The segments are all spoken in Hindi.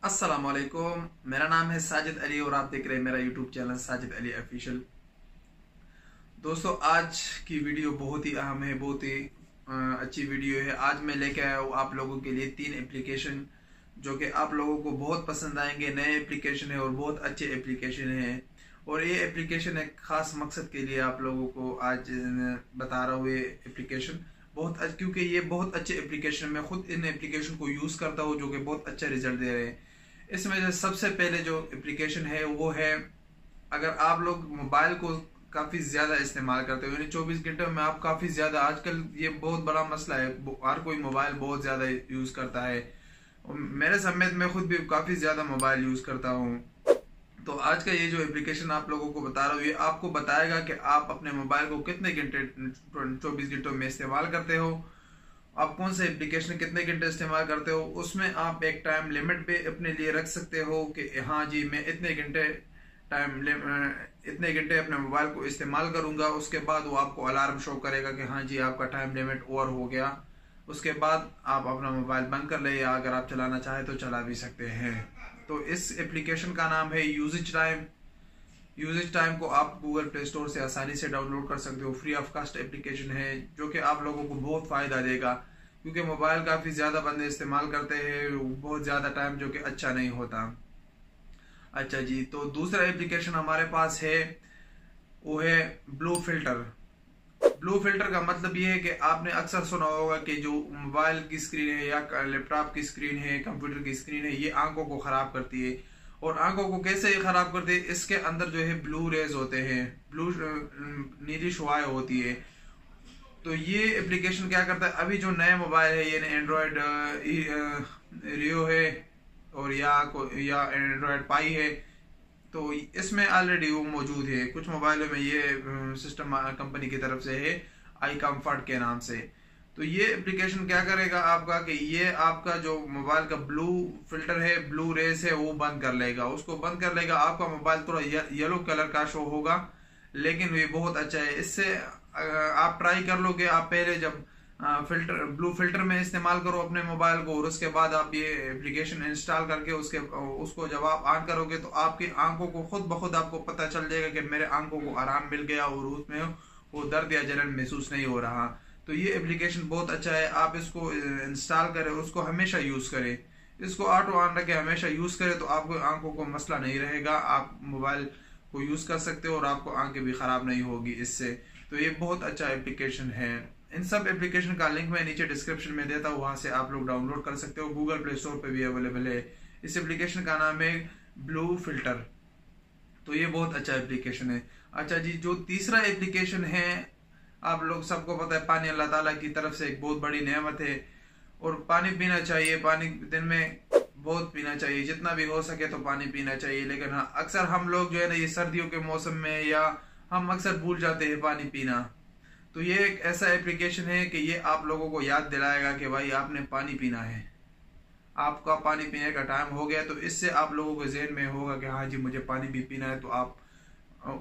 अस्सलाम वालेकुम। मेरा नाम है साजिद अली और आप देख रहे हैं मेरा YouTube channel Sajid Ali official. दोस्तों, आज की वीडियो बहुत ही अहम है, बहुत ही अच्छी वीडियो है। आज मैं लेके आया हूँ आप लोगों के लिए 3 एप्लीकेशन जो कि आप लोगों को बहुत पसंद आएंगे। नए एप्लीकेशन है और बहुत अच्छे एप्लीकेशन है, और ये एप्लीकेशन एक खास मकसद के लिए आप लोगों को आज बता रहा हूँ। ये एप्लीकेशन क्योंकि ये बहुत अच्छे एप्लीकेशन, मैं खुद इन एप्लीकेशन को यूज़ करता हूँ जो कि बहुत अच्छा रिजल्ट दे रहे हैं। इसमें जो सबसे पहले जो एप्लीकेशन है वो है, अगर आप लोग मोबाइल को काफ़ी ज़्यादा इस्तेमाल करते हो, यानी 24 घंटे में आप काफ़ी ज़्यादा, आजकल ये बहुत बड़ा मसला है, हर कोई मोबाइल बहुत ज़्यादा यूज़ करता है। मेरे समेत मैं खुद भी काफ़ी ज़्यादा मोबाइल यूज़ करता हूँ। तो आज का ये जो एप्लीकेशन आप लोगों को बता रहा हूँ, ये आपको बताएगा कि आप अपने मोबाइल को कितने घंटे 24 घंटों में इस्तेमाल करते हो, आप कौन सा एप्लीकेशन कितने घंटे इस्तेमाल करते हो। उसमें आप एक टाइम लिमिट पे अपने लिए रख सकते हो कि हाँ जी, मैं इतने घंटे अपने मोबाइल को इस्तेमाल करूंगा। उसके बाद वो आपको अलार्म शो करेगा कि हाँ जी, आपका टाइम लिमिट ओवर हो गया। उसके बाद आप अपना मोबाइल बंद कर ले, या अगर आप चलाना चाहें तो चला भी सकते हैं। तो इस एप्लीकेशन का नाम है यूजेज टाइम। यूजेज टाइम को आप गूगल प्ले स्टोर से आसानी से डाउनलोड कर सकते हो। फ्री ऑफ कास्ट एप्लीकेशन है जो कि आप लोगों को बहुत फायदा देगा, क्योंकि मोबाइल काफी ज्यादा बंदे इस्तेमाल करते हैं बहुत ज्यादा टाइम, जो कि अच्छा नहीं होता। अच्छा जी, तो दूसरा एप्लीकेशन हमारे पास है वो है ब्लू फिल्टर। ब्लू फिल्टर का मतलब ये है कि आपने अक्सर सुना होगा कि जो मोबाइल की स्क्रीन है या लैपटॉप की स्क्रीन है, कंप्यूटर की स्क्रीन है, ये आंखों को खराब करती है। और आंखों को कैसे ये खराब करती है, इसके अंदर जो है ब्लू रेज होते हैं, ब्लू नीली शुआएं होती है। तो ये एप्लीकेशन क्या करता है, अभी जो नए मोबाइल है, ये एंड्रॉयड रियो है और या एंड्रॉयड पाई है, तो इसमें ऑलरेडी वो मौजूद है। कुछ मोबाइलों में ये सिस्टम कंपनी की तरफ से है, आई कंफर्ट के नाम से। तो ये एप्लीकेशन क्या करेगा आपका कि ये आपका जो मोबाइल का ब्लू फिल्टर है, ब्लू रेस है, वो बंद कर लेगा। उसको बंद कर लेगा, आपका मोबाइल थोड़ा येलो कलर का शो होगा, लेकिन ये बहुत अच्छा है। इससे आप ट्राई कर लोगे। आप पहले जब ब्लू फिल्टर में इस्तेमाल करो अपने मोबाइल को, और उसके बाद आप ये एप्लीकेशन इंस्टॉल करके उसको जब आप ऑन करोगे तो आपकी आंखों को खुद ब खुद आपको पता चल जाएगा कि मेरे आंखों को आराम मिल गया और उसमें वो दर्द या जलन महसूस नहीं हो रहा। तो ये एप्लीकेशन बहुत अच्छा है, आप इसको इंस्टॉल करें, उसको हमेशा यूज करें, इसको ऑटो ऑन रखे, हमेशा यूज करें, तो आपको आंखों को मसला नहीं रहेगा। आप मोबाइल को यूज कर सकते हो और आपको आंखें भी खराब नहीं होगी इससे। तो ये बहुत अच्छा एप्लीकेशन है। इन सब एप्लीकेशन का लिंक मैं नीचे डिस्क्रिप्शन में देता हूँ, वहां से आप लोग डाउनलोड कर सकते हो। गूगल प्ले स्टोर पे भी अवेलेबल है। इस एप्लीकेशन का नाम है ब्लू फिल्टर। तो ये बहुत अच्छा एप्लीकेशन है। अच्छा जी, जो तीसरा एप्लीकेशन है, आप लोग सबको पता है, पानी अल्लाह ताला की तरफ से एक बहुत बड़ी नेमत है, और पानी पीना चाहिए। पानी दिन में बहुत पीना चाहिए, जितना भी हो सके तो पानी पीना चाहिए। लेकिन हाँ, अक्सर हम लोग जो है ना, ये सर्दियों के मौसम में या हम अक्सर भूल जाते हैं पानी पीना। तो ये एक ऐसा एप्लीकेशन है कि ये आप लोगों को याद दिलाएगा कि भाई आपने पानी पीना है, आपका पानी पीने का टाइम हो गया। तो इससे आप लोगों के जहन में होगा कि हाँ जी, मुझे पानी भी पीना है, तो आप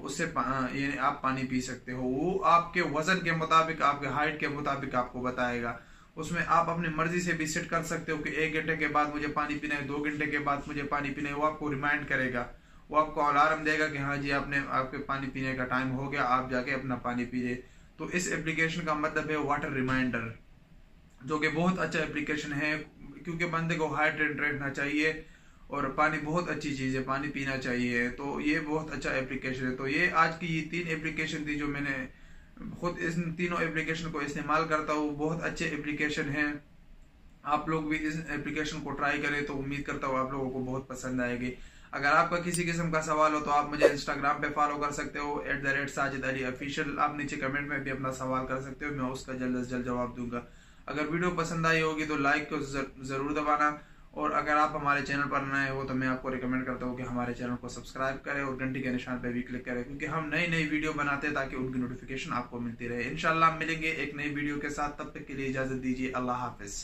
उससे यानी आप पानी पी सकते हो। वो आपके वजन के मुताबिक, आपके हाइट के मुताबिक आपको बताएगा। उसमें आप अपनी मर्जी से भी सेट कर सकते हो कि 1 घंटे के बाद मुझे पानी पीना है, 2 घंटे के बाद मुझे पानी पीना है। वो आपको रिमाइंड करेगा, वो आपको अलार्म देगा कि हाँ जी, आपके पानी पीने का टाइम हो गया, आप जाके अपना पानी पीजिए। तो इस एप्लीकेशन का मतलब है वाटर रिमाइंडर, जो कि बहुत अच्छा एप्लीकेशन है, क्योंकि बंदे को हाइड्रेट रहना चाहिए और पानी बहुत अच्छी चीज है, पानी पीना चाहिए। तो ये बहुत अच्छा एप्लीकेशन है। तो ये आज की ये 3 एप्लीकेशन थी जो मैंने खुद इन तीनों एप्लीकेशन को इस्तेमाल करता हूँ। बहुत अच्छे एप्लीकेशन हैं, आप लोग भी इस एप्लीकेशन को ट्राई करें, तो उम्मीद करता हूँ आप लोगों को बहुत पसंद आएगी। अगर आपका किसी किस्म का सवाल हो तो आप मुझे इंस्टाग्राम पे फॉलो कर सकते हो @साजिद अली ऑफिशियल। आप नीचे कमेंट में भी अपना सवाल कर सकते हो, मैं उसका जल्द से जल्द जवाब दूंगा। अगर वीडियो पसंद आई होगी तो लाइक को जरूर दबाना, और अगर आप हमारे चैनल पर नए हो तो मैं आपको रिकमेंड करता हूँ कि हमारे चैनल को सब्सक्राइब करें और घंटी के निशान पर भी क्लिक करें, क्योंकि हम नई नई वीडियो बनाते हैं ताकि उनकी नोटिफिकेशन आपको मिलती रहे। इंशाल्लाह मिलेंगे एक नई वीडियो के साथ, तब तक के लिए इजाजत दीजिए। अल्लाह हाफिज।